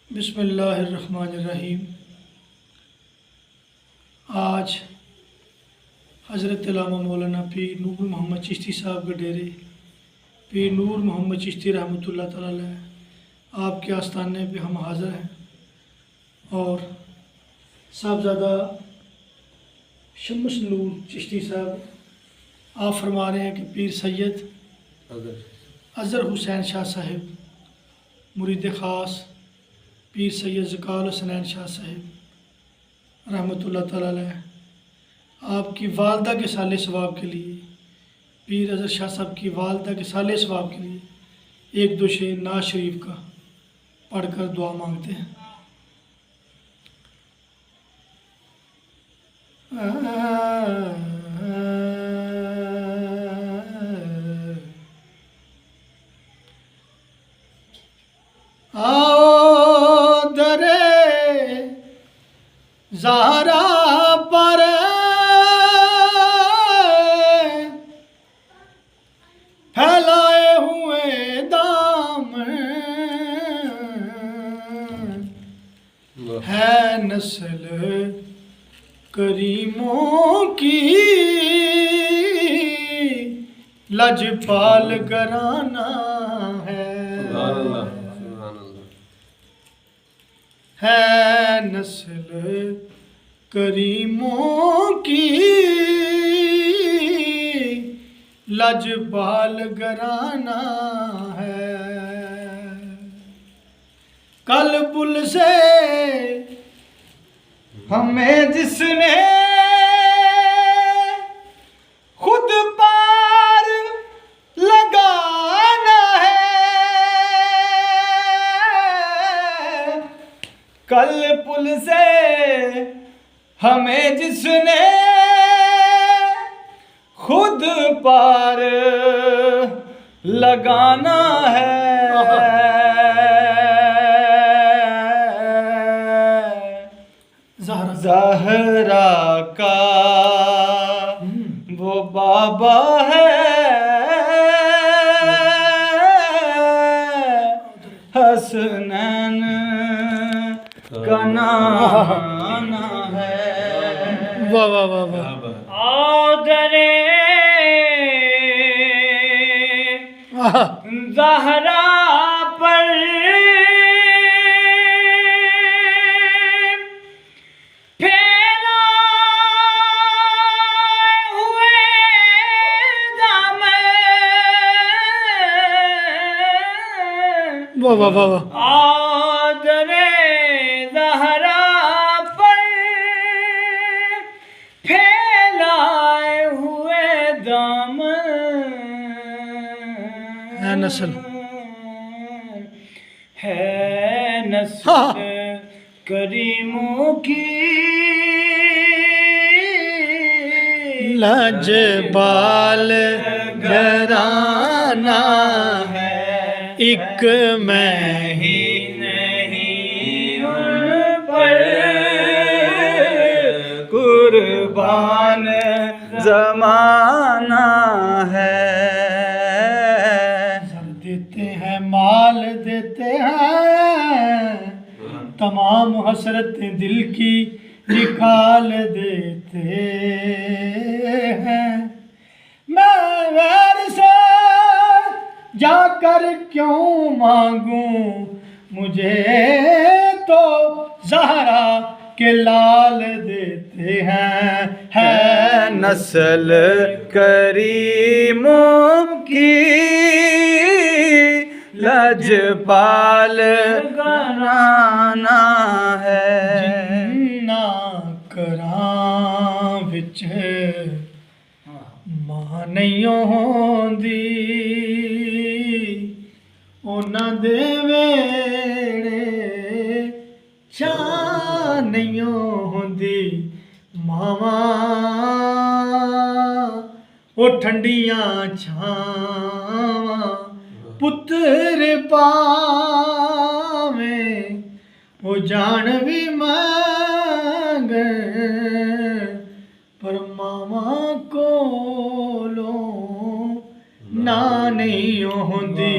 बिस्मिल्लाहिर्रहमानिर्रहीम। आज हज़रत अल्लामा मौलाना पीर नूर मोहम्मद चिश्ती साहब के डेरे पीर नूर मोहम्मद चिश्ती रहमतुल्लाह तआला अलैह आपके आस्थाने पे हम हाज़िर हैं और साहबज़ादा शम्स नूर चिश्ती साहब आप फरमा रहे हैं कि पीर सैयद अज़हर हुसैन शाह साहिब मुरीद ख़ास पीर सैयद ज़काल हसनैन शाह साहिब रहमतुल्लाह तआला अलैह आपकी वालदा के साले सवाब के लिए पीर अज़हर शाह साहब की वालदा के साले सवाब के लिए एक दो शेर नाज शरीफ का पढ़कर दुआ मांगते हैं। आओ दरे ज़हरा पर फैलाए हुए दाम है नस्ल करीमों की लजपाल घराना है नस्ल करीमों की लजपाल घराना है। कल पुल से हमें जिसने खुद पार लगाना है, कल पुल से हमें जिसने खुद पार लगाना है, ज़हरा का वो बाबा है, हसनैन का नाना है। वाह वाह वाह वाह। औदरे ज़हरा पर वाह वाह वाह वाह। औदरे ज़हरा पर फैलाए हुए दामन है नस्ल करीमों की लजपाल घराना है। एक मैं ही नहीं उन पर कुर्बान ज़माना है। देते हैं माल देते हैं तमाम हसरतें दिल की निकाल देते हैं। मैं गैर से जाकर क्यों मांगूं, मुझे तो ज़हरा के लाल देते हैं। है नस्ल करीमों की लजपाल घराना है। जिन्ना करां विच मां नहीं होंदी, उन्हां दे वेड़े छां नहीं होंदी। मावां ओ ठंडियां छावां पुत्र पावे, ओ जान भी मांगे पर मावा कोलों ना नहीं होंदी।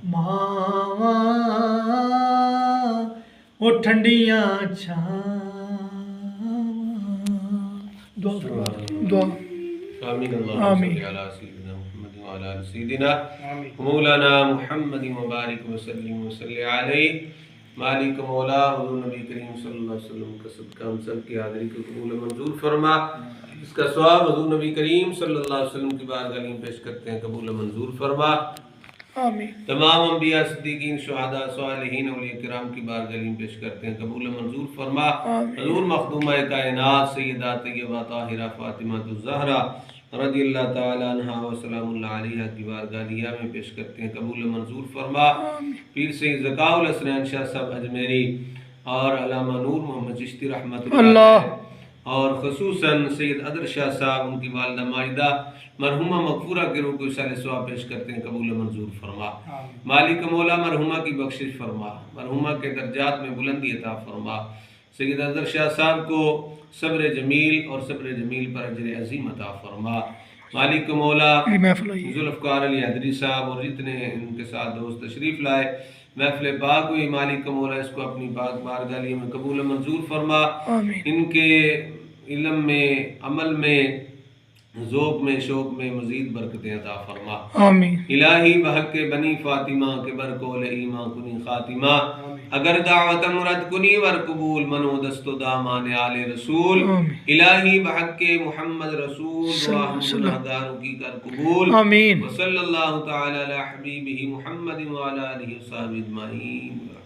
मावा वो ठंडियां छावां। दुआ फरमा, दुआ। आमीन। आमीन। अला सय्यिदिना मुहम्मद व अला आलि सय्यिदिना मौलाना मुहम्मद व बारिक व सल्लिम व सल्लि अलैहि। मालिक मौला हुजूर नबी करीम सल्लल्लाहु अलैहि वसल्लम का सदका हम सब की हाज़िरी को कबूल मंजूर फरमा। इसका सवाब हुजूर नबी करीम सल्लल्लाहु अलैहि वसल्लम की बारगाह में पेश करते हैं, कबूल मंजूर फरमा। आमीन। तमाम अंबिया सिद्दीकीन शुहदा सालिहीन औलिया किराम की बारगाह में पेश करते हैं, कबूल मंजूर फरमा। हुजूर मखदूमा कायनात सय्यदा तय्यबा ताहिरा फातिमा ज़हरा रज़ियल्लाहु ताला अन्हा व सलामुल्लाह अलैहा की बारगाह में पेश करते हैं, कबूल मंजूर फरमा। पीर सैयद ज़काउल हसनैन शाह साहब अजमेरी और अल्लामा नूर मोहम्मद चिश्ती रहमतुल्लाह और ख़ुसूसन सैयद अदर शाह साहब, उनकी वालिदा माजिदा मरहुमा मगफूरा के रूह को इसाले सवाब पेश करते हैं, कबूल मंजूर फरमा। मालिक मौला मरहुमा की बख्शिश फरमा, मरहुमा के दर्जात में बुलंदी अता फरमा। सैयद अदर शाह साहब को सब्र जमील और सब्र जमील पर अजर अजीम अता फरमा। मालिक मौला जुल्फ़कार अली हदरी साहब और जितने इनके साथ दोस्त तशरीफ़ लाए महफिल पाक हुई, मालिक मौला इसको अपनी पाक बारगाह में कबूल मंजूर फरमा। इनके इल्म में, अमल में, ज़ौक़ में, शौक़ में मज़ीद बरकतें अता फरमा। आमीन। इलाही बहक के बनी फ़ातिमा के बरकोल ईमा कुनी ख़ातिमा। अगर दावत मुरद कुनी वर कबूल मनो दस्तो दामान आले रसूल। इलाही बहक के मुहम्मद रसूल दुआ हम गुनाहगारों की कर कबूल। आमीन। व सल्लल्लाहु तआला अला हबीबिही मुहम्मद व अला आलिहि व सहबिही अजमईन।